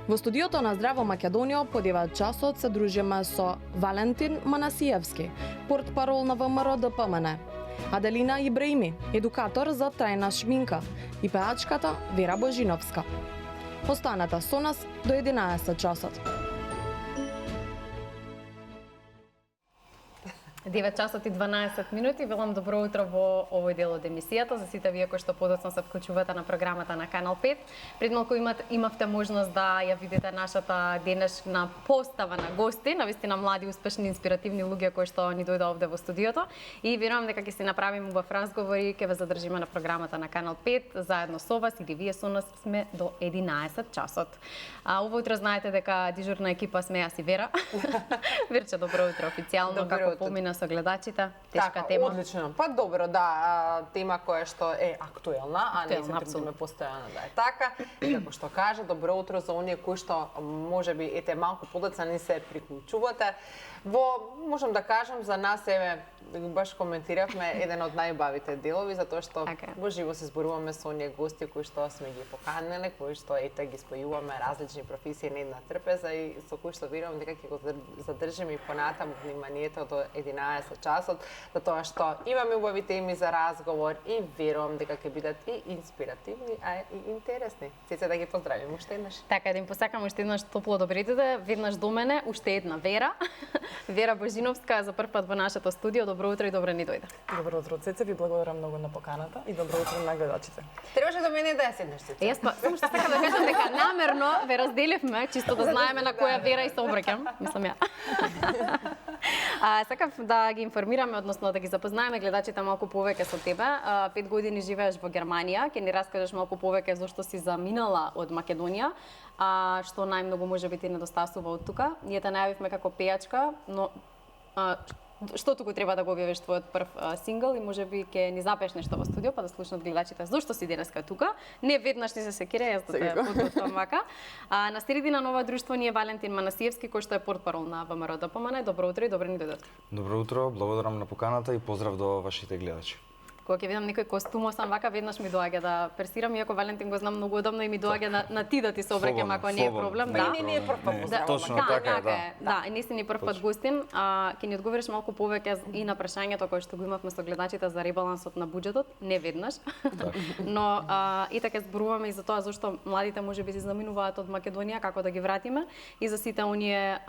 Во студиото на Здраво Македонија по 9 часот се дружиме со Валентин Манасиевски, портпарол на ВМРО ДПМН, Аделина Ибраими, едукатор за трајна шминка, и пеачката Вера Божиновска. Останете со нас до 11 часот. 9 часот и 12 минути. Велам добро утро во овој дел од емисијата. За сите вие кои што подоцна се вклучувате на програмата на Канал 5. Пред малку имавте можност да ја видите нашата денешна постава на гости, навистина млади, успешни, инспиративни луѓе кои што ни дојде овде во студиото. И верувам дека ќе се направиме убав разговор и ќе ве задржиме на програмата на Канал 5 заедно со вас или вие со нас сме до 11 часот. Ова утро знаете дека дежурна екипа сме јас и Вера. Верче, добро утро официјално, како помина со гледачите, тешка така, тема. Одлично. Па добро, да, тема која што е актуелна, а не се трудиме постојано да е така. И како што кажа, добро утро за оние кои што можеби ете малку подоцна не се приклучувате. Можам да кажам за нас баш коментиравме еден од најубавите делови затоа што во живо се зборуваме со оние гости кои што сме ги поканеле, кои што ги спојуваме различни професии на една трпеза и со кои што верувам дека ќе го задржиме и понатаму вниманието до 11 часот, затоа што имаме убави теми за разговор и верувам дека ќе бидат и инспиративни, а и интересни. Сите да ги поздравиме уште еднаш. Така, да им посакам уште еднаш топло добри дојде, веднаш до мене, уште една Вера. Вера Божиновска за прв пат во нашето студио. Добро утро и добро ни дојде. Добро утро, Цеце, ви благодарам многу на поканата и добро утро на гледачите. Требаше до мене да ја седнеш, Цеце. Јас само што сакам да кажам дека намерно ве разделивме, чисто да знаеме на која Вера и се обраќам, мислам ја. Сакав да ги информираме, односно да ги запознаеме гледачите малку повеќе со тебе. 5 години живееш во Германија, ќе ни раскажеш малку повеќе зошто си заминала од Македонија, што најмногу може би ти недостасува од тука. Ние те најавивме како пејачка, но што туку треба да го објавиш твојот прв сингл и можеби ќе ни запееш нешто во студио па да слушнат гледачите зошто си денеска тука. Не веднаш ни се секира, јас да те подготвам вака. На средина на ова друштво ни е Валентин Манасиевски кој што е портпарол на ВМРО ДПМН. Добро утро и добро ни дојдов. Добро утро, благодарам на поканата и поздрав до вашите гледачи. Кога ќе видам некој костумосан вака, веднаш ми доаѓа да персирам, иако Валентин го знам многу одамно и ми доаѓа на ти да ти се обраќам ако не е проблем. Да, не е прв пат. Точно така е, да. И не си ни прв пат гостин. Ќе ни одговориш малку повеќе и на прашањето кое што го имавме со гледачите за ребалансот на буџетот, не веднаш. Но и така зборуваме и за тоа зашто младите можеби се заминуваат од Македонија, како да ги вратиме и за сите оние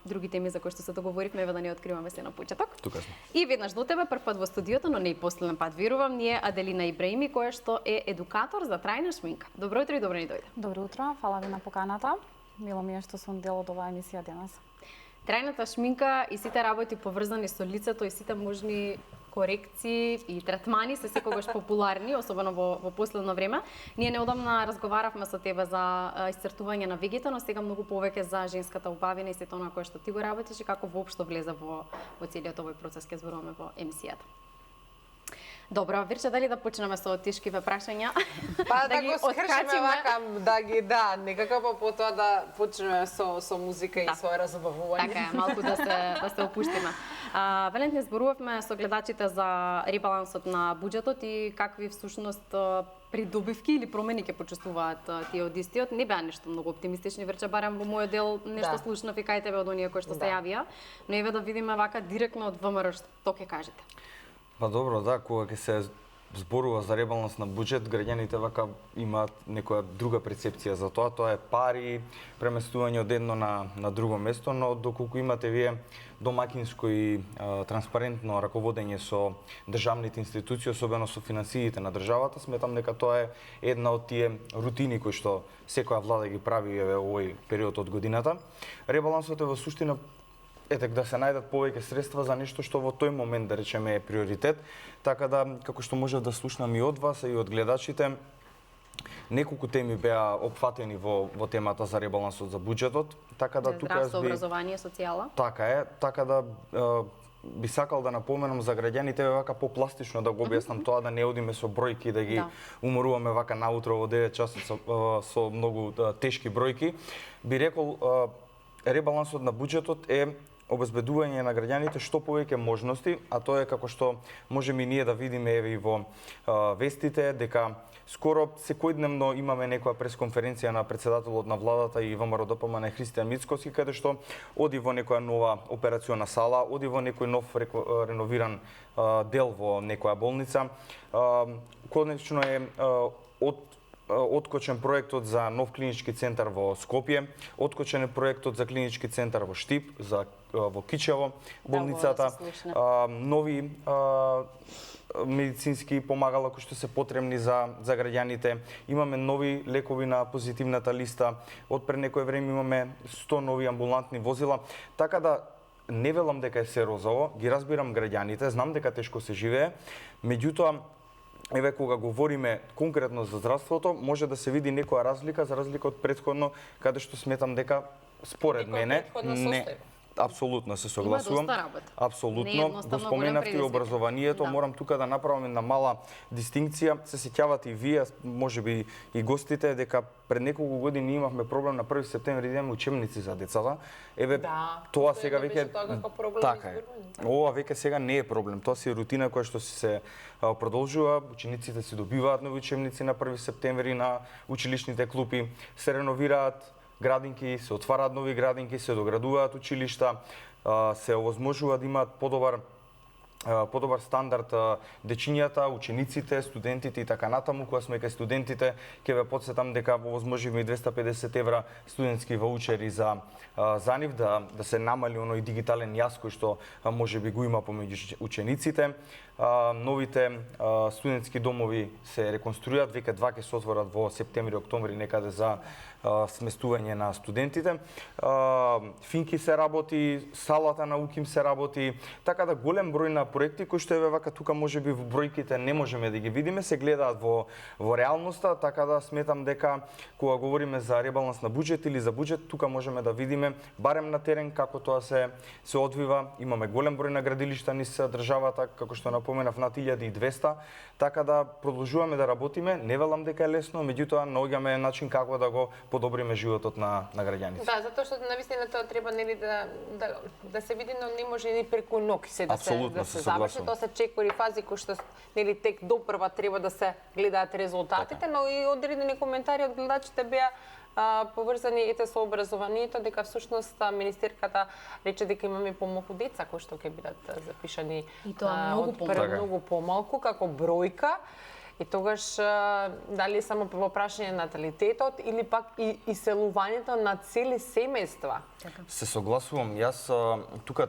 други теми за кои што се договоривме, еве да не откриваме се на почеток. Тука сме. И веднаш до тебе прв пат во студиото, но не и последен пат верувам, ние Аделина Ибраими, која што е едукатор за трајна шминка. Добро утро и добро ни дојде. Добро утро, фала ви на поканата. Мило ми е што сум дел од оваа емисија денес. Трајната шминка и сите работи поврзани со лицето и сите можни корекции и третмани се секогаш популарни, особено во последно време. Ние неодамна разговаравме со тебе за исцртување на вегето, но сега многу повеќе за женската убавина и сето она кое што ти го работиш и како воопшто влезе во целиот овој процес, ќе зборуваме во емисијата. Добро, Вирче, дали да почнеме со тешкиве прашања? Па да го скршиме вака, некако потоа да почнеме со музика и со разубавување. Така е, малку да се опуштиме. Валентин, зборувавме со гледачите за ребалансот на буџетот и какви всушност придобивки или промени ќе почувствуваат тие од истиот. Не беа нешто многу оптимистични, Вирче, барем во мојот дел нешто слушнав и кај тебе од оние кои што се јавија. Но еве да видиме вака директно од ВМРО што ќе кажете. Па добро, да, кога ќе се зборува за ребаланс на буџет, граѓаните вака имаат некоја друга перцепција за тоа. Тоа е пари, преместување од едно на друго место, но доколку имате вие домакинско и транспарентно раководење со државните институции, особено со финансиите на државата, сметам дека тоа е една од тие рутини кои што секоја влада ги прави во овој период од годината. Ребалансот е во суштина да се најдат повеќе средства за нешто што во тој момент, да речеме, е приоритет, така да, како што можев да слушнам и од вас и од гледачите, неколку теми беа опфатени во темата за ребалансот за буџетот, така да тука здравство, образование, социјала. Така е, така да би сакал да напоменам за граѓаните вака попластично да го објаснам тоа, да не одиме со бројки, да ги уморуваме вака наутро во 9 часот со многу тешки бројки. Би рекол, ребалансот на буџетот е обезбедување на граѓаните што повеќе можности, а тоа е како што можеме и ние да видиме еве и во вестите дека скоро секојдневно имаме некоја пресконференција на председателот на владата и ВМРО ДПМН Христијан Мицкоски, каде што оди во некоја нова операциона сала, оди во некој нов реновиран дел во некоја болница. Конечно е откочен проектот за нов клинички центар во Скопје, откочен е проектот за клинички центар во Штип, во Кичево болницата, нови медицински помагала кои што се потребни за граѓаните. Имаме нови лекови на позитивната листа. Од пред некое време имаме 100 нови амбулантни возила. Така да не велам дека е се розово, ги разбирам граѓаните, знам дека тешко се живее, меѓутоа еве кога говориме конкретно за здравството, може да се види некоја разлика за разлика од претходно, каде што сметам дека според мене не. Апсолутно се согласувам. Апсолутно. Го споменавте и образованието, морам тука да направам една мала дистинкција. Се сеќавате и вие, можеби и гостите, дека пред неколку години имавме проблем на 1 септември да имаме учебници за децата. Еве тоа сега веќе така е. Ова веќе сега не е проблем. Тоа си е рутина која што се продолжува. Учениците си добиваат нови учебници на 1 септември на училишните клупи, се реновираат градинки, се отвараат нови градинки, се доградуваат училишта, се овозможува да имаат подобар стандард дечињата, учениците, студентите и така натаму. Кога сме кај студентите, ќе ве потсетам дека овозможивме и 250 евра студентски ваучери за нив, да се намали оној дигитален јаз кој што можеби го има помеѓу учениците. Новите студентски домови се реконструират, веќе 2 ќе се отворат во септември-октомври некаде за сместување на студентите. Финки се работи, салата на УКИМ се работи, така да голем број на проекти кои што еве вака тука можеби во бројките не можеме да ги видиме, се гледаат во реалноста, така да сметам дека кога говориме за ребаланс на буџет или за буџет, тука можеме да видиме барем на терен како тоа се одвива. Имаме голем број на градилишта низ државата, како што напоменав, над 1200, така да продолжуваме да работиме. Не велам дека е лесно, меѓутоа наоѓаме начин како да го подобриме животот на граѓаните. Да, затоа што навистина тоа треба нели да се види, но не може ни преку ноќ се да се заврши. Тоа се чекори фази кои што нели тек допрва треба да се гледаат резултатите, но и одредени коментари од гледачите беа поврзани со образованието, дека всушност министерката рече дека имаме помалку деца кои што ќе бидат запишани и тоа многу помалку како бројка. И тогаш дали само во прашање на наталитетот или пак и иселувањето на цели семејства? Се согласувам. Јас тука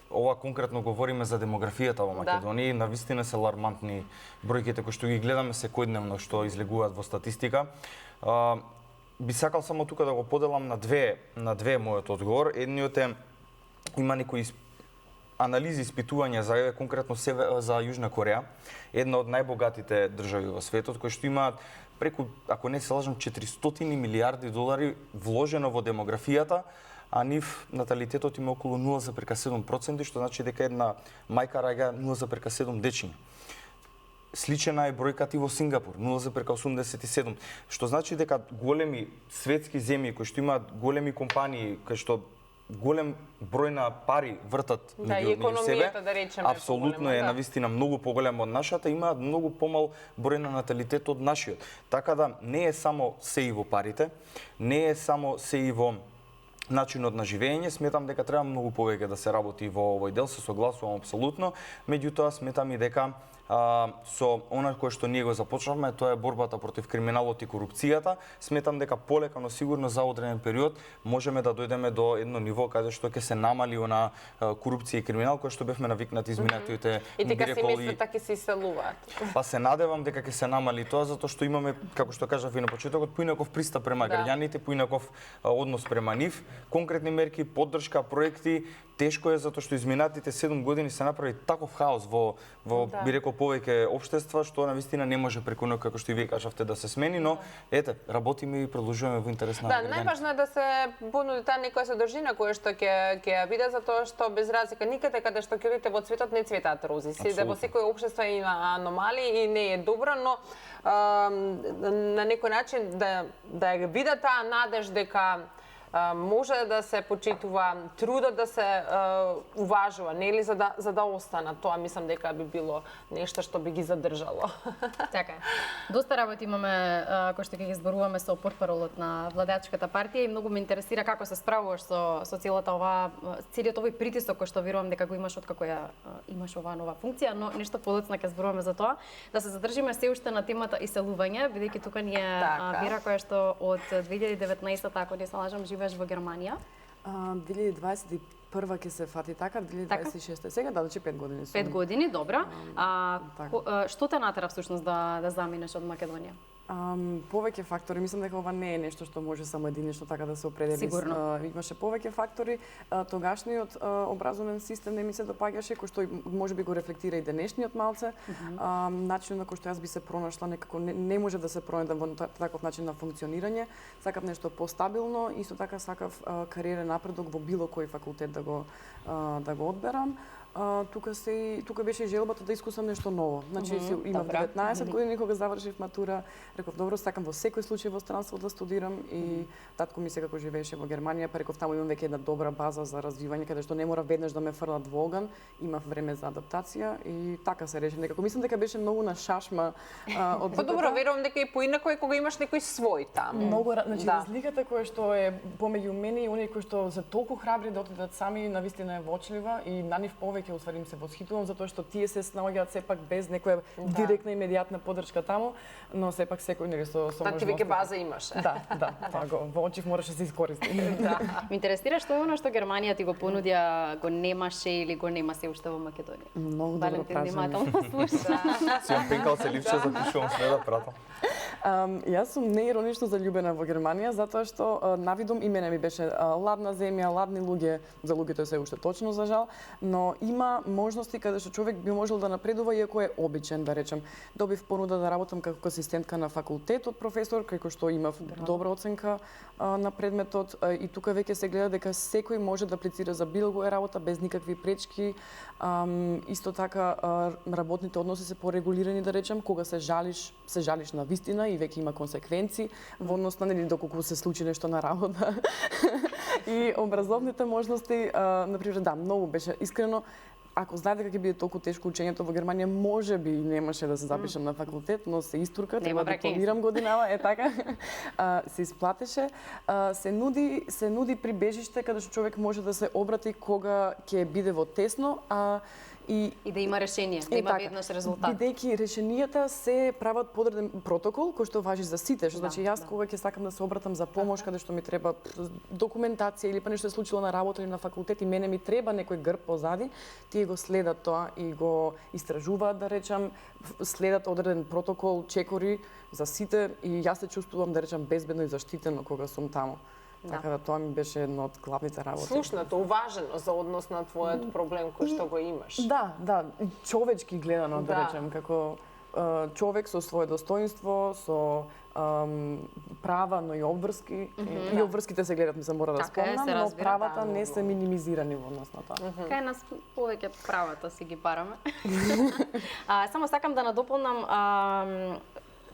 ова конкретно говориме за демографијата во Македонија, навистина се алармантни бројките кои што ги гледаме секојдневно што излегуваат во статистика. Би сакал само тука да го поделам на две мојот одговор. Едниот е има некои анализи, испитувања за конкретно за Јужна Кореја, една од најбогатите држави во светот, кои што имаат преку, ако не се лажам, 400 милиарди долари вложено во демографијата, а нив наталитетот има околу 0,7%, што значи дека една мајка раѓа 0,7 дечиња. Сличена е бројката и во Сингапур, 0,87, што значи дека големи светски земји кои што имаат големи компании, кои што голем број на пари вртат меѓу себе, да речеме, апсолутно е навистина многу поголема од нашата, имаат многу помал број на наталитет од нашиот. Така да не е само се и во парите, не е само се и во начинот на живење, сметам дека треба многу повеќе да се работи во овој дел, се согласувам апсолутно, меѓутоа сметам и дека со она кое што ние го започнавме, тоа е борбата против криминалот и корупцијата. Сметам дека полека, но сигурно за одреден период можеме да дојдеме до едно ниво каде што ќе се намали она корупција и криминал кој што бевме навикнати изминатите и дека семејствата ќе се иселуваат. Па се надевам дека ќе се намали тоа затоа што имаме, како што кажав и на почетокот, поинаков пристап према граѓаните, поинаков однос према нив, конкретни мерки, поддршка, проекти. Тешко е затоа што изминатите 7 години се направи таков хаос во би рекол повеќе општества што навистина не може преку ноќ, како што и вие кажавте, да се смени, но ете, работиме и продолжуваме во интерес на граѓаните. Најважно е да се понуди таа некоја содржина која што ќе ја биде, затоа што без разлика никаде каде што ќе одите во светот не цветаат рози. Да во секој општество има аномалии и не е добро, но на некој начин да ја видат таа надеж дека може да се почитува, трудот да се уважува, нели, за да останат. Тоа мислам дека би било нешто што би ги задржало. Така е. Доста работи имаме кои што ќе ги зборуваме со портпаролот на владеачката партија и многу ме интересира како се справуваш со целиот овој притисок кој што верувам дека го имаш откако ја имаш оваа нова функција, но нешто подоцна ќе зборуваме за тоа. Да се задржиме се уште на темата иселување, бидејќи тука ни е Вера која што од 2019, ако не се лажам, живееш во Германија. 2021 ќе се фати така, 2026. Сега да, 5 години сум. 5 години, добро. Што те натера всушност да заминеш од Македонија? Повеќе фактори, мислам дека ова не е нешто што може само единично така да се определи. Сигурно. Имаше повеќе фактори. Тогашниот образовен систем не ми се допаѓаше, кој што можеби го рефлектира и денешниот малце. Начинот на кој што јас би се пронашла некако не може да се пронајдам во таков начин на функционирање. Сакав нешто постабилно, исто така сакав кариерен напредок во било кој факултет да го одберам. Тука беше и желбата да искусам нешто ново. Значи имав 19 години кога завршив матура, реков добро, сакам во секој случај во странство да студирам и татко ми секако живееше во Германија, па реков таму имам веќе една добра база за развивање каде што не мора веднаш да ме фрлат во оган, имав време за адаптација и така се реши. Некако мислам дека беше многу на шашма од Па добро, верувам дека и поинако кога имаш некој свој таму. Многу, значи разликата која што е помеѓу мене и оние кои што се толку храбри да отидат сами, навистина е вочлива и на нив повеќе усвари им се восхитувам затоа што тие се снаоѓаат сепак без некоја директна и имедијатна поддршка таму, но сепак секој нели со можности. Ти веќе база имаше. Да, во очив мораше да се искористи. Ме интересира што е оно што Германија ти го понудија, го немаше или го нема се уште во Македонија? Многу добро прашање. Слуша. Си јам пинкал се ливче за кушувам све да пратам. Јас сум неиронично заљубена во Германија затоа што навидом и мене ми беше ладна земја, ладни луѓе, за луѓето е се уште точно за жал, но има можности каде што човек би можел да напредува иако е обичен, да речем. Добив понуда да работам како асистентка на факултет од професор, кај кој што имав добра оценка на предметот и тука веќе се гледа дека секој може да аплицира за било која работа без никакви пречки. Исто така работните односи се порегулирани, да речем, кога се жалиш на вистина и веќе има консеквенции во однос на нели доколку се случи нешто на работа. И образовните можности, например, да, многу беше искрено. Ако знае дека ќе биде толку тешко учењето во Германија, можеби немаше да се запишам на факултет, но се истурка, треба да дипломирам годинава, така. Се исплатеше. Се нуди прибежиште каде што човек може да се обрати кога ќе биде во тесно, и да има решение, да има веднаш резултат. Бидејќи решенијата се прават по одреден протокол кој што важи за сите. Значи јас кога ќе сакам да се обратам за помош каде што ми треба документација или па нешто се случило на работа или на факултет и мене ми треба некој грб позади, тие го следат тоа и го истражуваат, да речам, следат одреден протокол, чекори за сите и јас се чувствувам, да речам, безбедно и заштитено кога сум таму. Така да тоа ми беше едно од главните работи. Слушнато, уважено за однос на твојот проблем кој што го имаш. Да, човечки гледано, да речем, како човек со свое достоинство, со права, но и обврски. И обврските се гледат, мислам, мора да спомнам, но правата не се минимизирани во однос на тоа. Кај нас повеќе правата си ги бараме. Само сакам да надополнам,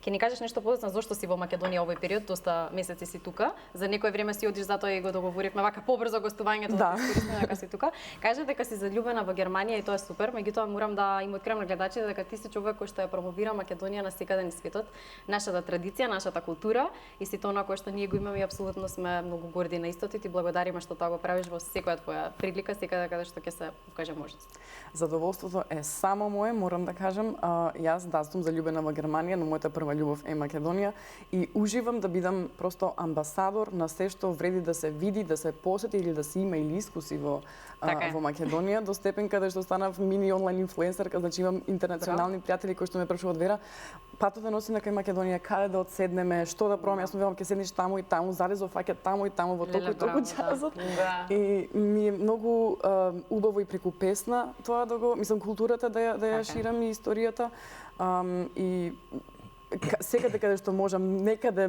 ќе ни кажеш нешто подоцна зошто си во Македонија овој период, доста месеци си тука. За некој време си одиш, затоа и го договоривме вака побрзо гостувањето, да искористиме дека си тука. Кажи дека си заљубена во Германија и тоа е супер, меѓутоа морам да им откриам на гледачите дека ти си човек кој што ја промовира Македонија на секаде низ светот, нашата традиција, нашата култура и сите она кое што ние го имаме и апсолутно сме многу горди на истото и ти благодариме што тоа го правиш во секоја твоја прилика, секаде каде што ќе се покаже можност. Задоволството е само мое, морам да кажам. Јас сум заљубена во Германија, но мојата прва љубов е Македонија и уживам да бидам просто амбасадор на се што вреди да се види, да се посети или да се има или искуси во Македонија, до степен каде што станав мини онлайн инфлуенсерка, значи имам интернационални пријатели кои што ме прашуваат: Вера, патот да носи на кај Македонија, каде да одседнеме, што да пробам? Јас му велам ќе седнеш таму и таму, зарезо фаќа таму и таму во толку и толку часот. И ми е многу убаво и преку песна тоа да го, мислам, културата да ја ширам и историјата и секаде каде што можам, некаде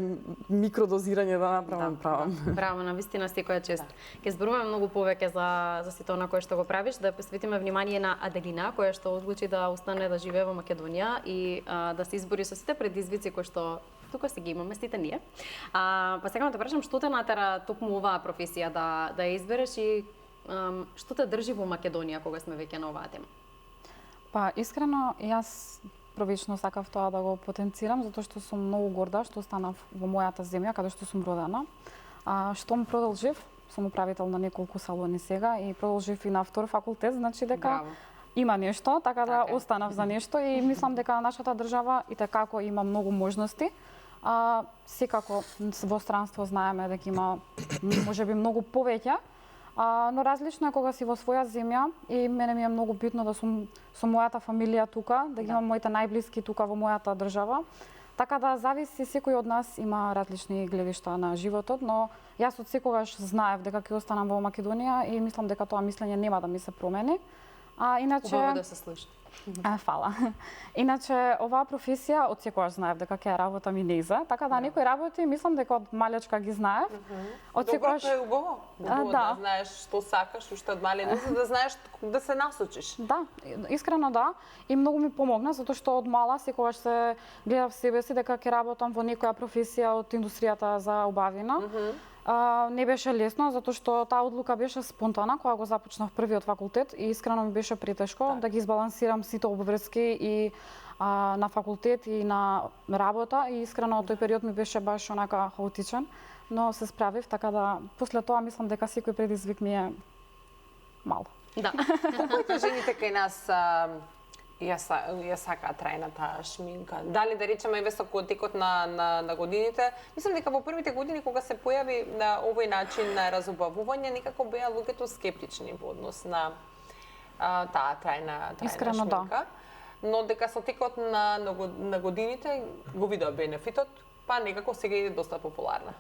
микродозирање да направам, правам. Браво, навистина секоја чест. Ќе зборуваме многу повеќе за сите она кое што го правиш, да посветиме внимание на Аделина, која што одлучи да остане да живее во Македонија и да се избори со сите предизвици кои што тука си ги имаме сите ние. Па сега да прашам што те натера токму оваа професија да ја избереш и што те држи во Македонија кога сме веќе на оваа тема? Па искрено јас првично сакав тоа да го потенцирам затоа што сум многу горда што останав во мојата земја каде што сум родена. Штом продолжив, сум управител на неколку салони сега и продолжив и на втор факултет, значи дека Браво. има нешто, така да Така е. останав за нешто и мислам дека нашата држава и како има многу можности. Секако во странство знаеме дека има можеби многу повеќе, но различно е кога си во своја земја и мене ми е многу битно да сум со мојата фамилија тука, да ги имам моите најблиски тука во мојата држава. Така да зависи, секој од нас има различни гледишта на животот, но јас од секогаш знаев дека ќе останам во Македонија и мислам дека тоа мислење нема да ми се промени. Иначе Убаво да се слуша. Фала. Иначе оваа професија од секогаш знаев дека ќе ја работам и нејза, така да некои работи мислам дека од малечка ги знаев. Од Добро, секогаш тоа е убаво. Убаво да. да знаеш што сакаш, уште од малина, за да знаеш да се насочиш. Да, искрено да. И многу ми помогна, затоа што од мала секогаш се гледав себе си дека ќе работам во некоја професија од индустријата за убавина. Не беше лесно, затоа што таа одлука беше спонтана кога го започнав првиот факултет и искрено ми беше претешко да ги избалансирам сите обврски и на факултет и на работа и искрено тој период ми беше баш онака хаотичен, но се справив, така да после тоа мислам дека секој предизвик ми е мал. Да. Колку жените кај нас ја сакаат трајната шминка? Дали да речеме и со текот на годините? Мислам дека во првите години кога се појави на овој начин на разубавување, некако беа луѓето скептични во однос на таа трајна Искрено, да. шминка. Но дека со текот на годините го видоа бенефитот, па некако сега е доста популарна.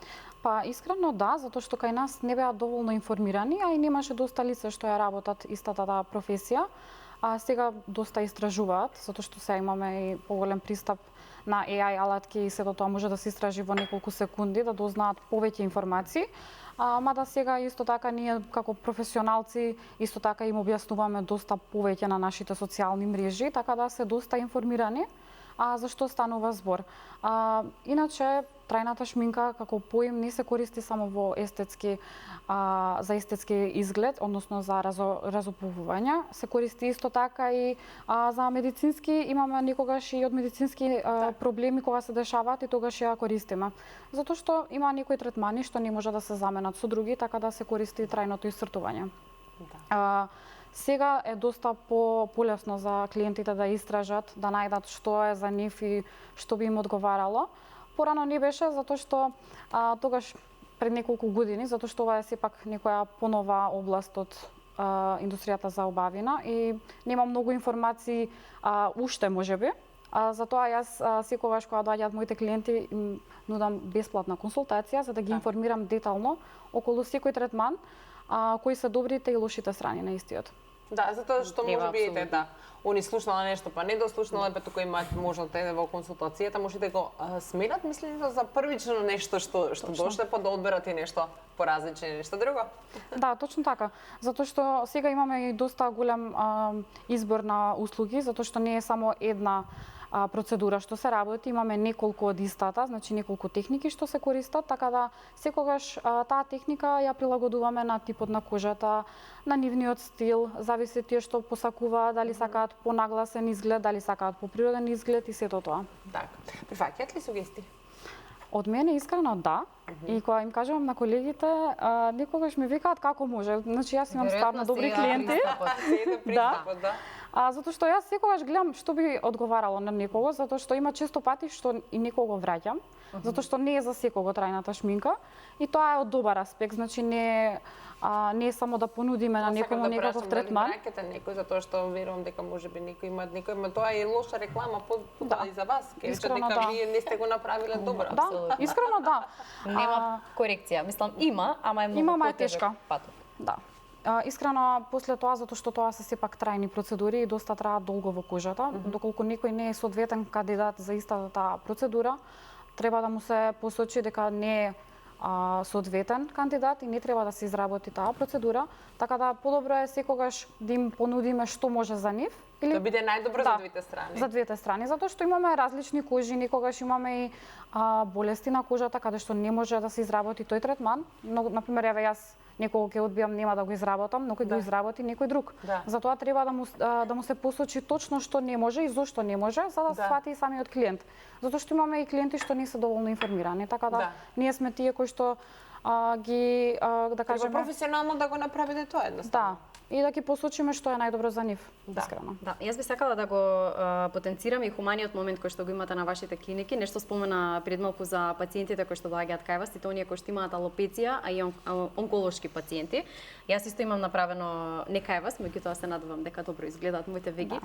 Па искрено да, затоа што кај нас не беа доволно информирани, а и немаше доста лица што ја работат истата таа професија. Сега доста истражуваат, затоа што сега имаме и поголем пристап на AI алатки и сето тоа може да се истражи во неколку секунди, да дознаат повеќе информации. Мада сега исто така ние како професионалци исто така им објаснуваме доста повеќе на нашите социјални мрежи, така да се доста информирани. Зашто станува збор? Иначе трајната шминка како поим не се користи само во за естетски изглед, односно за разопувување. Се користи исто така и за медицински, имаме некогаш и од медицински проблеми кога се дешаваат и тогаш ја користиме. Затоа што има некои третмани што не може да се заменат со други, така да се користи трајното исцртување. Да. Сега е доста полесно за клиентите да истражат, да најдат што е за нив и што би им одговарало. Порано не беше затоа што тогаш пред неколку години, затоа што ова е сепак некоја понова област од индустријата за убавина и нема многу информации уште можеби. Затоа јас секогаш кога доаѓаат моите клиенти им нудам бесплатна консултација за да ги информирам детално околу секој третман, кои се добрите и лошите страни на истиот. Да, затоа што Треба, може би апсолутно. они слушнала нешто, па не дослушнала, па тука имаат можност да во консултацијата, може да го сменат мислењето за првично нешто што дошле, па да одберат и нешто поразлично, нешто друго. Да, точно така. Затоа што сега имаме и доста голем избор на услуги, затоа што не е само една процедура што се работи, имаме неколку од истата, значи неколку техники што се користат, така да секогаш таа техника ја прилагодуваме на типот на кожата, на нивниот стил, зависи тие што посакуваат, дали сакаат понагласен изглед, дали сакаат поприроден изглед и сето тоа. Така. Прифаќаат ли сугестии? Од мене искрено да. И кога им кажувам на колегите, некогаш ми викаат како може. Значи јас имам стварно добри клиенти. Да. Затоа што јас секогаш гледам што би одговарало на некого, затоа што има често пати што и некого враќам, затоа што не е за секого трајната шминка и тоа е од добар аспект, значи не е само да понудиме на некому некаков третман. Дали враќате некој затоа што верувам дека можеби некој има тоа е лоша реклама и за вас, ке речат дека вие не сте го направиле добро. Да, искрено да. Нема корекција, мислам има, ама е многу потежка патот. Да. Искрено после тоа затоа што тоа се сепак трајни процедури и доста траат долго во кожата, доколку некој не е соодветен кандидат за истата таа процедура, треба да му се посочи дека не е соодветен кандидат и не треба да се изработи таа процедура, така да подобро е секогаш да им понудиме што може за нив Да биде најдобро Да, за двете страни. За двете страни, затоа што имаме различни кожи, некогаш имаме и болести на кожата каде што не може да се изработи тој третман. Но, например, еве јас некого ќе одбијам, нема да го изработам, но ќе го изработи некој друг. Да. Затоа треба да му се посочи точно што не може и зошто не може, за да свати и самиот клиент. Затоа што имаме и клиенти што не се доволно информирани, така да ние сме тие кои што ги да кажеме професионално да го направите тоа едноставно. Да. И да ги посочиме што е најдобро за нив, искрено. Да, јас би сакала да го потенцирам и хуманиот момент кој што го имате на вашите клиники. Нешто спомена пред малку за пациентите кои што доаѓаат кај вас, и тоа оние кои што имаат алопеција, а и онколошки пациенти. Јас исто имам направено не кај вас, меѓутоа се надевам дека добро изгледаат моите веги.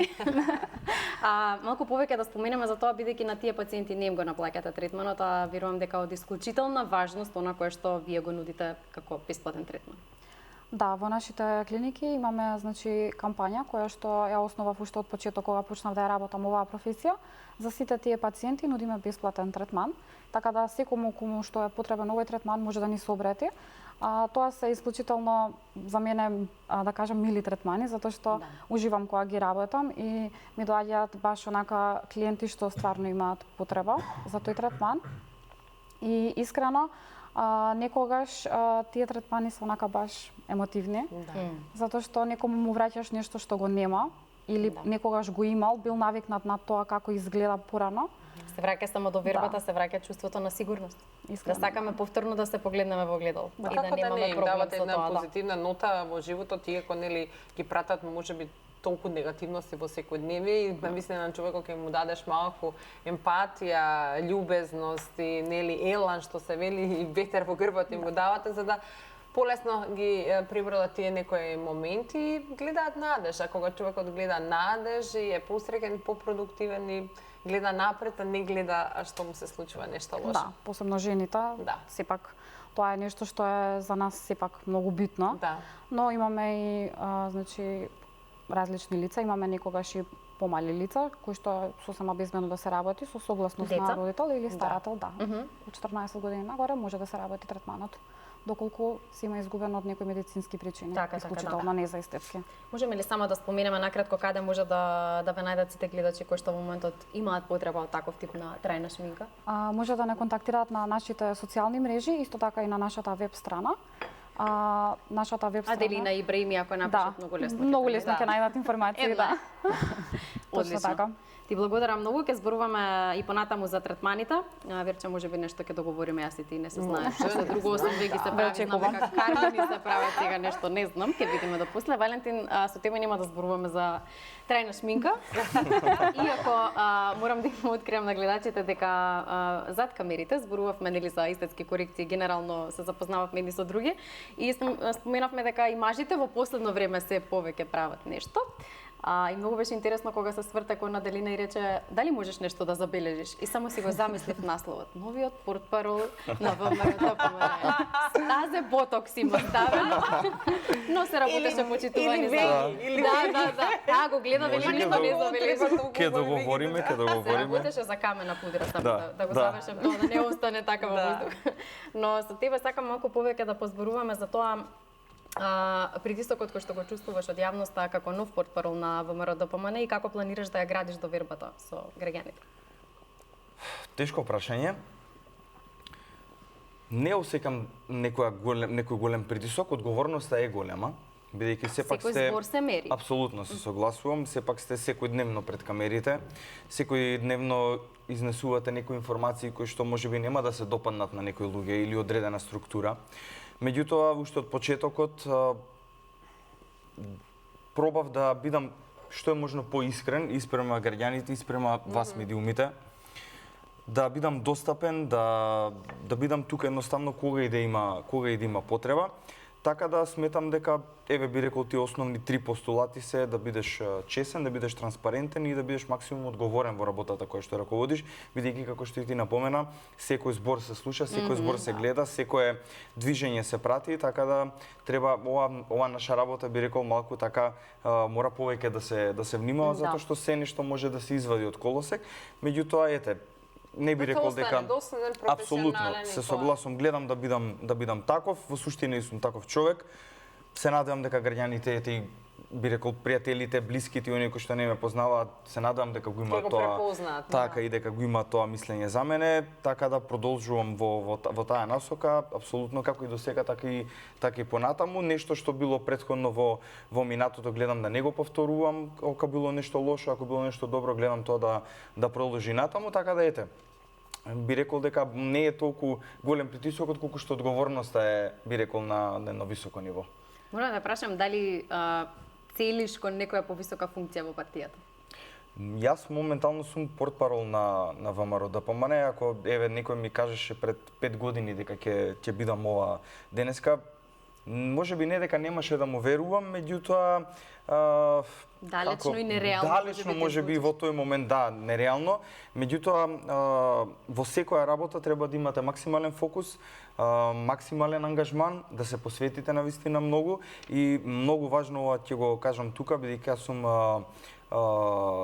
Малку повеќе да споменеме за тоа, бидејќи на тие пациенти не им го наплаќате третманот, а верувам дека од исклучителна важност она кое што вие го нудите како бесплатен третман. Да, во нашите клиники имаме кампања која што ја основав уште од почеток кога почнав да ја работам оваа професија. За сите тие пациенти нудиме бесплатен третман, така да секому кому што е потребен овој третман може да ни се обрати. Тоа се исклучително за мене, да кажам, мили третмани, затоа што уживам кога ги работам и ми доаѓаат баш онака клиенти што стварно имаат потреба за тој третман. И искрено, некогаш тие третмани се онака баш емотивни, затоа што некому му враќаш нешто што го нема или некогаш го имал, бил навикнат на тоа како изгледа порано. Се враќа само до вербата, се враќа чувството на сигурност. Да сакаме повторно да се погледнеме во огледало и да немаме проблем давате со една тоа. позитивна нота во животот, иако нели ги пратат можеби толку негативности во секојдневие и навистина на човекот ќе му дадеш малку емпатија, љубезност и нели елан што се вели и ветер во грбот им го давате за да полесно ги пребродат тие некои моменти и гледаат надеж. А кога човекот гледа надеж и е посреќен, попродуктивен и гледа напред, а не гледа што му се случува нешто лошо. Да, посебно жените. Да. Сепак тоа е нешто што е за нас сепак многу битно. Да. Но имаме и различни лица, имаме некогаш и помали лица кои што сосема безбедно да се работи со согласност на родител или старател, Од 14 години нагоре може да се работи третманот, доколку се има изгубено од некои медицински причини, исклучително не за естетски. Можеме ли само да споменеме накратко каде може да ве најдат сите гледачи кои што во моментот имаат потреба од таков тип на трајна шминка? Може да не контактираат на нашите социјални мрежи, исто така и на нашата веб страна. Нашата веб страна Аделина Ибраими, ако напишат многу лесно. Многу лесно ќе најдат информации, да. Точно така. Ти благодарам многу, ќе зборуваме и понатаму за третманите. Верче можеби нешто ќе договориме, јас и ти не се знаеш. Што друго освен веги се прави, знаме како кармини се прават сега нешто, не знам, ќе видиме до после. Валентин, со тебе нема да зборуваме за трајна шминка. Иако морам да им откриам на гледачите дека зад камерите зборувавме нели за естетски корекции, генерално се запознававме едни со други и споменавме дека и мажите во последно време се повеќе прават нешто. И многу беше интересно кога се сврте кон Аделина и рече дали можеш нешто да забележиш. И само си го замислив насловот. Новиот портпарол на ВМРО ДПМН. Стазе ботокс има ставено. Но се работеше почитување за. Да, го гледа вели ништо не забележи. Ќе договориме. Се работеше за камена пудра само да го завршам тоа, да не остане така во воздух. Но со тебе сакам малку повеќе да позборуваме за тоа притисокот кој што го чувствуваш од јавноста како нов портпарол на ВМРО ДПМН и како планираш да ја градиш довербата со граѓаните? Тешко прашање. Не осекам некој голем притисок, одговорноста е голема, бидејќи сепак сте збор се мери. Апсолутно се согласувам, сепак сте секојдневно пред камерите, секојдневно изнесувате некои информации кои што можеби нема да се допаднат на некои луѓе или одредена структура. Меѓутоа, уште од почетокот пробав да бидам што е можно поискрен испрема граѓаните, испрема вас медиумите, да бидам достапен, да бидам тука едноставно кога и да има потреба. Така да сметам дека, еве би рекол, тие основни 3 постулати се да бидеш чесен, да бидеш транспарентен и да бидеш максимум одговорен во работата која што раководиш, бидејќи како што и ти напомена, секој збор се слуша, секој збор се гледа, секое движење се прати, така да треба ова наша работа би рекол малку така мора повеќе да се внимава затоа што се нешто може да се извади од колосек, меѓутоа ете не би рекол дека апсолутно се согласувам, гледам да бидам таков, во суштина сум таков човек. Се надевам дека граѓаните би рекол пријателите, блиските, оние кои што не ме познаваат, се надевам дека го има Ќе го тоа. препознаат, Така и дека го има тоа мислење за мене, така да продолжувам во таа насока, апсолутно како и до сега, така и понатаму. Нешто што било претходно во минатото гледам да не го повторувам, ако било нешто лошо, ако било нешто добро, гледам тоа да продолжи натаму, така да ете. Би рекол дека не е толку голем притисокот колку што одговорноста е, би рекол, на високо ниво. Морам да прашам дали целиш кон некоја повисока функција во партијата? Јас моментално сум портпарол на ВМРО ДПМН, ако еве некој ми кажеше пред 5 години дека ќе бидам ова денеска, можеби не дека немаше да му верувам, меѓутоа далечно и нереално. Далечно можеби во тој момент да, нереално, меѓутоа во секоја работа треба да имате максимален фокус, максимален ангажман, да се посветите на вистина многу и многу важно ова ќе го кажам тука бидејќи јас сум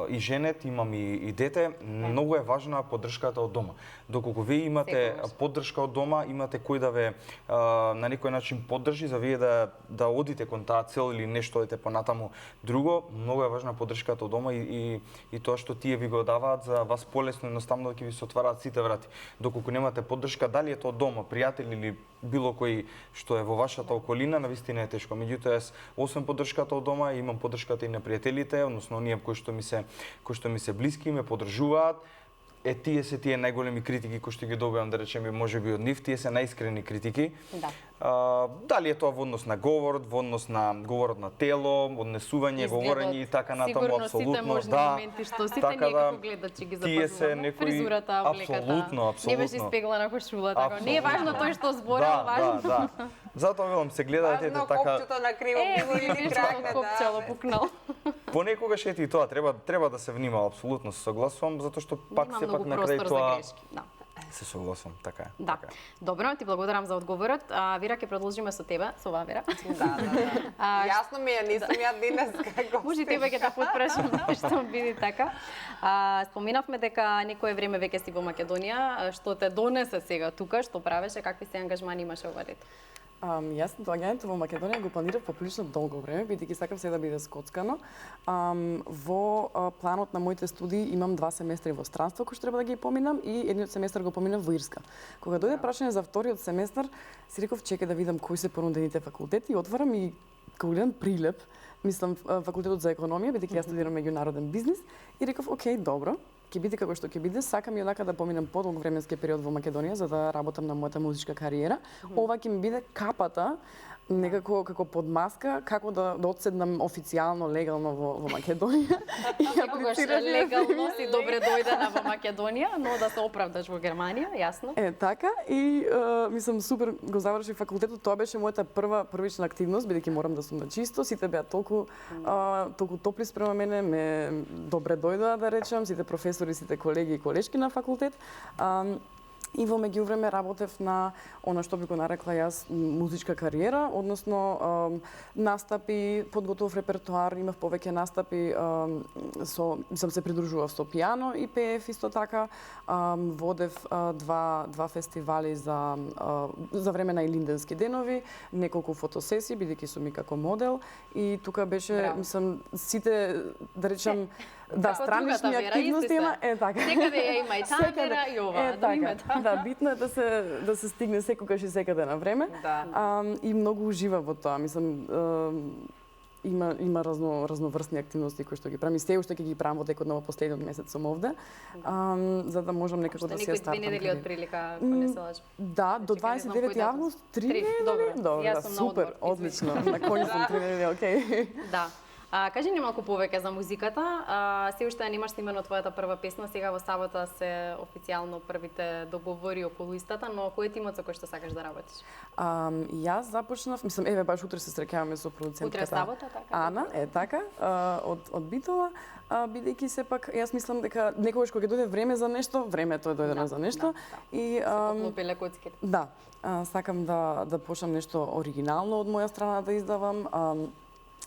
и женет, имам и дете, многу е важна поддршката од дома. Доколку вие имате поддршка од дома, имате кој да ве на некој начин поддржи за вие да одите кон таа цел или нешто одите понатаму друго, многу е важна поддршката од дома и тоа што тие ви го даваат за вас полесно, едноставно ќе ви се отвараат сите врати. Доколку немате поддршка, дали е тоа дома, пријатели или било кој што е во вашата околина, навистина е тешко. Меѓутоа јас освен поддршката од дома, имам поддршката и на пријателите, односно оние кои што ми се блиски, ме поддржуваат. Тие се тие најголеми критики кои што ги добивам, да речеме, можеби од нив, тие се најискрени критики. Да. Дали е тоа во однос на говорот, во однос на говорот на тело, однесување, говорење и така натаму, апсолутно, сигурно сите можни моменти што сите така ние како гледачи ги запазуваме. Фризурата, облеката. Апсолутно. Не беше испеглана кошула, така. Не е важно тој што зборел, важно. Да. Затоа велам се гледате така. така. Копчето на криво било или кракне, копчело пукнал. Понекогаш ете и тоа треба да се внимава, апсолутно се согласувам, затоа што пак Нема сепак многу на крај простор тоа за грешки. Да. се согласувам, така е. Да. Така е. Добро, ти благодарам за одговорот. Вера, ќе продолжиме со тебе, со ова Вера. Да. Јасно ми е, не сум ја денес како. Може тебе ќе те потпрашам што биде така. Споминавме дека некое време веќе си во Македонија, што те донесе сега тука, што правеше, какви се ангажмани имаше ова лето? Јас доаѓањето во Македонија го планирав поприлично долго време, бидејќи сакав се да биде скоцкано. Во планот на моите студии имам 2 семестри во странство кои што треба да ги поминам и едниот семестар го поминав во Ирска. Кога дојде прашање за вториот семестар, си реков чекај да видам кои се понудените факултети и отварам и кога гледам прилеп, мислам факултетот за економија, бидејќи јас студирам меѓународен бизнис и реков окей, добро. Ќе биде како што ќе биде, сакам и онака да поминам подолг временски период во Македонија за да работам на мојата музичка кариера. Ова ќе ми биде капата некако како под маска како да одседнам официјално легално во Македонија. Секогаш легално си добре дојдена во Македонија, но да се оправдаш во Германија, јасно. Така и мислам супер го завршив факултетот, тоа беше мојата првична активност, бидејќи морам да сум на чисто, сите беа толку топли спрема мене, ме добре дојдоа да речам, сите професори, сите колеги и колешки на факултет. И во меѓувреме работев на она што би го нарекла јас музичка кариера, односно настапи, подготов репертоар, имав повеќе настапи сам се придружував со пијано и пеев исто така, водев два фестивали за време на Илинденски денови, неколку фотосесии бидејќи сум и како модел и тука беше, мислам, сите да речам странични активности има, така. Секаде ја има и таа Вера и ова, да имате. Да, битно е да се стигне секогаш и секаде на време. Да. И многу уживам во тоа. Мислам, има разноврсни активности кои што ги правам и се уште ќе ги правам во текот на последниот месец сум овде, за да можам некако да се стартам. Некои 2 недели од прилика, ако не се лажам. Да, до 29 август, 3 недели. Добро, супер, одлично. На кој сум 3 недели, окей. Да. Кажи ни малку повеќе за музиката. Се уште немаш снимено твојата прва песна, сега во сабота се официјално првите договори околу истата, но кој е тимот со кој што сакаш да работиш? Јас започнав, мислам, еве баш утре се среќаваме со продуцентката. Утре сабота, така? Ана, така, од Битола, бидејќи сепак јас мислам дека некогаш кога ќе дојде време за нешто, времето е дојдено за нешто и се поклопиле коцките. Да, сакам да почнам нешто оригинално од моја страна да издавам.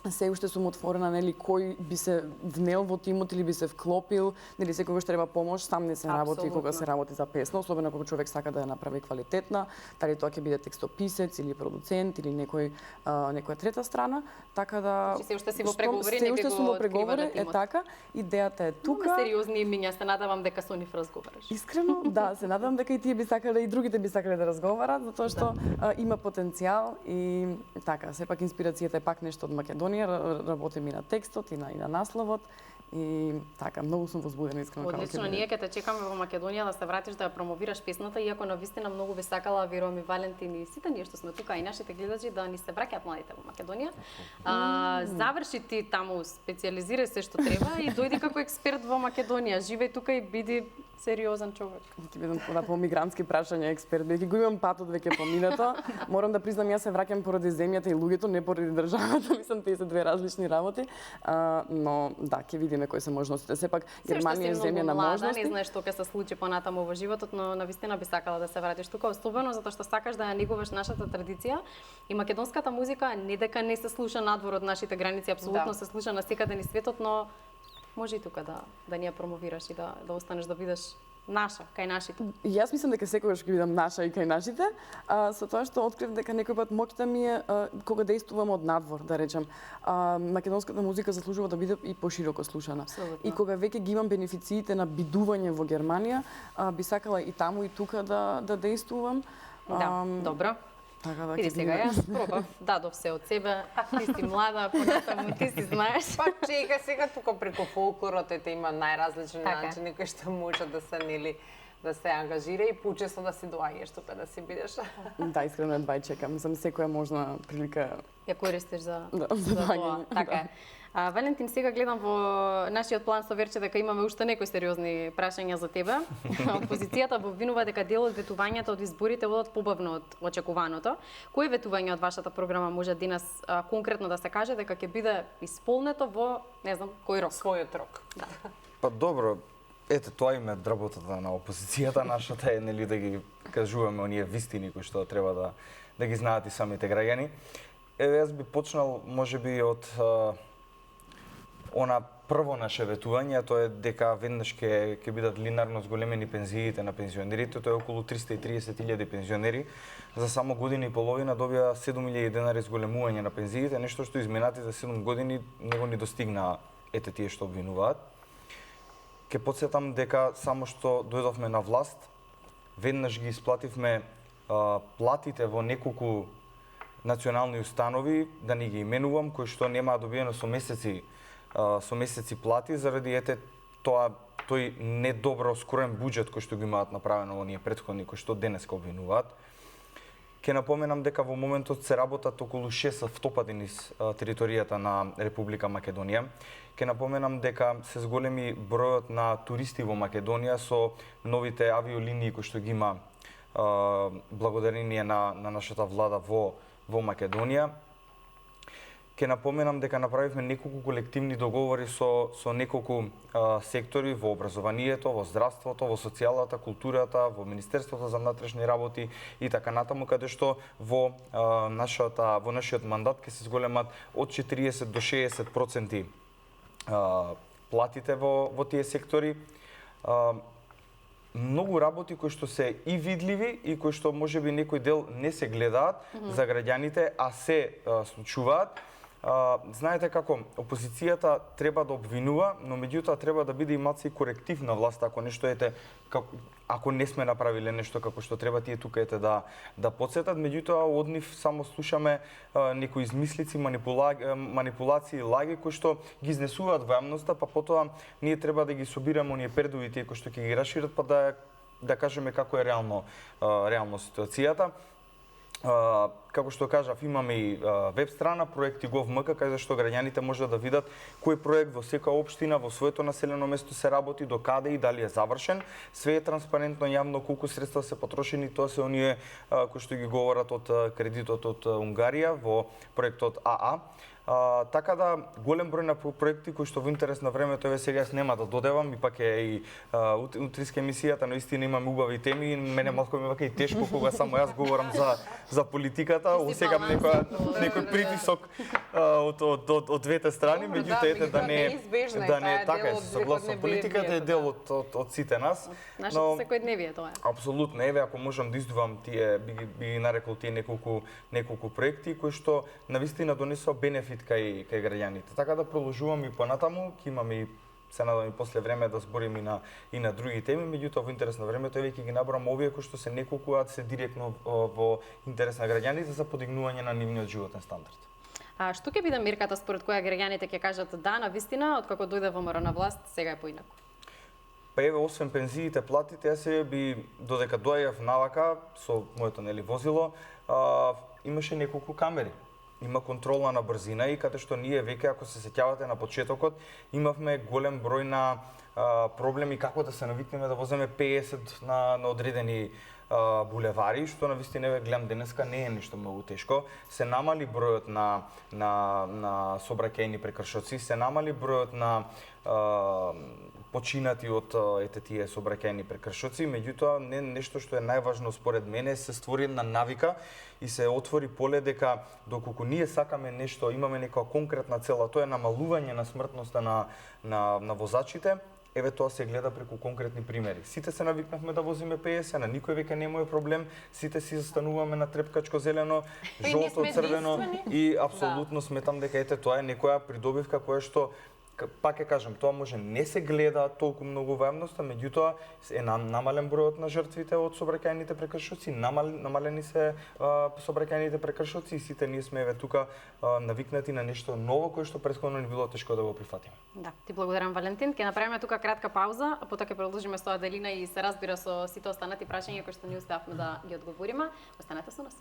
се уште сум отворена, нели, кој би се внел во тимот или би се вклопил, нели, секогаш треба помош, сам не се работи кога се работи за песна, особено кога човек сака да ја направи квалитетна, дали тоа ќе биде текстописец или продуцент или некоја трета страна, така да Значи се уште си во преговори, не би уште сум го во преговори, открива е така, идејата е тука. Сериозни имиња, се надевам дека со нив разговараш. Искрено, да, се надам дека и тие би сакале и другите би сакале да разговарат, затоа што има потенцијал и така, сепак инспирацијата е пак нешто од Македонија, работим и на текстот и на насловот и така, многу сум возбудена искрено како Одлично, ние ќе те чекаме во Македонија да се вратиш да ја промовираш песната, иако навистина многу би сакала, верувам и Валентин и сите ние што сме тука и нашите гледачи да ни се враќаат младите во Македонија. Заврши ти таму, специализирај се што треба и дојди како експерт во Македонија, живеј тука и биди сериозен човек. Ќе бидам по мигрантски прашања експерт, бидејќи го имам патот веќе поминато. Морам да признам, јас се враќам поради земјата и луѓето, не поради државата. Мислам, тие се две различни работи. Но да, ќе видиме кои се можностите. Сепак Германија е земја на можности. Не знаеш што ќе се случи понатаму во животот, но навистина би сакала да се вратиш тука, особено затоа што сакаш да ја негуваш нашата традиција. И македонската музика не дека не се слуша надвор од нашите граници, апсолутно се слуша насекаде низ светот, но може и тука да ни ја промовираш и да останеш да бидеш наша, кај нашите. Јас мислам дека секогаш ќе бидам наша и кај нашите, со тоа што открив дека некој пат моќта ми е кога действувам од надвор, да речем. Македонската музика заслужува да биде и пошироко слушана. Абсолютно. И кога веќе ги имам бенефициите на бидување во Германија, би сакала и таму и тука да действувам. Да, добро. Така да, Види сега, јас пробав, дадов се од себе, ти си млада, понатаму ти си знаеш. Па чека сега тука преку фолклорот ете има најразлични Така. начини кои што може да се нели да се ангажира и почесто да си доаѓаш тука да си бидеш. Да, искрено едва чекам. За секоја можна прилика Ја користиш за за тоа. доаѓање. Така е. Валентин, сега гледам во нашиот план со Верче дека имаме уште некои сериозни прашања за тебе. Опозицијата во обвинува дека дел од ветувањата од изборите одат побавно од очекуваното. Кој ветување од вашата програма може денес конкретно да се каже дека ќе биде исполнето во, не знам, кој рок? Својот рок. Па добро, ете тоа име работата на опозицијата нашата е нели да ги кажуваме оние вистини кои што треба да ги знаат и самите граѓани. Еве јас би почнал можеби од она прво наше ветување, тоа е дека веднаш ќе бидат линарно зголемени пензиите на пензионерите, тоа е околу 330.000 пензионери. За само година и половина добија 7.000 денари зголемување на пензиите, нешто што изминатите 7 години не го ни достигнаа ете тие што обвинуваат. Ке потсетам дека само што дојдовме на власт, веднаш ги исплативме платите во неколку национални установи, да не ги именувам, кои што немаа добиено со месеци плати заради ете тој недобро скроен буџет кој што го имаат направено оние претходни кои што денеска обвинуваат. Ке напоменам дека во моментот се работат околу 6 автопади низ територијата на Република Македонија. Ке напоменам дека се зголеми бројот на туристи во Македонија со новите авиолинии кои што ги има благодарение на нашата влада во Македонија. Ке напоменам дека направивме неколку колективни договори со неколку сектори во образованието, во здравството, во социјалната, културата, во Министерството за внатрешни работи и така натаму, каде што во нашиот мандат ќе се зголемат од 40 до 60% платите во тие сектори. Многу работи кои што се и видливи и кои што можеби некој дел не се гледаат за граѓаните, а се случуваат. Знаете како, опозицијата треба да обвинува, но меѓутоа треба да биде и малку и коректив на власт, ако нешто ако не сме направиле нешто како што треба, тие тука да потсетат, меѓутоа од нив само слушаме некои измислици, манипулации, лаги кои што ги изнесуваат во јавноста, па потоа ние треба да ги собираме оние пердови тие кои што ќе ги расшират, па да кажеме како е реално ситуацијата. Како што кажав, имаме и веб страна проекти Gov.mk, каде што граѓаните можат да видат кој проект во секоја општина, во своето населено место се работи, до каде и дали е завршен. Све е транспарентно, јавно, колку средства се потрошени, тоа се оние кои што ги говорат од кредитот од Унгарија во проектот АА. Така да голем број на проекти кои што во интерес на времето еве сега јас нема да додевам, ипак е и утриска емисијата, но истина имаме убави теми и мене малку ми вака и тешко кога само јас говорам за политиката, осекам некој притисок од двете страни, меѓутоа ете да не така е, согласно политиката е дел од сите нас. Нашето секојдневие тоа е. Апсолутно, еве ако можам да издвојам тие би ги нарекол тие неколку проекти кои што навистина донесоа бенефит кај граѓаните. Така да продолжувам и понатаму, ќе имаме и се надам и после време да зборим и на други теми, меѓутоа во интерес на времето еве ќе ги набрам овие кои што се неколку се директно во интерес на граѓаните за подигнување на нивниот животен стандард. А што ќе биде мерката според која граѓаните ќе кажат да, навистина, откако дојде ВМРО на власт, сега е поинаку? Па еве, освен пензиите, платите, јас се би додека доаѓав навака со моето возило, имаше неколку камери. Има контрола на брзина и каде што ние веќе, ако се сеќавате на почетокот, имавме голем број на проблеми како да се навикнеме да возиме 50 на одредени булевари, што навистина еве гледам денеска не е нешто многу тешко. Се намали бројот на сообраќајни прекршоци, се намали бројот на починати од тие сообраќајни прекршоци, меѓутоа не нешто што е најважно според мене, се створи една навика и се отвори поле дека доколку ние сакаме нешто, имаме некоја конкретна цел, а тоа е намалување на смртноста на возачите, еве тоа се гледа преку конкретни примери. Сите се навикнавме да возиме 50, на никој веќе нема проблем, сите си застануваме на трепкачко зелено, жолто, црвено и апсолутно сметам дека ете тоа е некоја придобивка која што пак ќе кажам, тоа може не се гледа толку многу во јавноста, меѓутоа е намален бројот на жртвите од сообраќајните прекршоци, намалени се сообраќајните прекршоци и сите ние сме еве тука навикнати на нешто ново кое што претходно ни било тешко да го прифатиме. Да, ти благодарам Валентин. Ќе направиме тука кратка пауза, а потоа ќе продолжиме со Аделина и се разбира со сите останати прашања кои што не успеавме да ги одговориме. Останете со нас.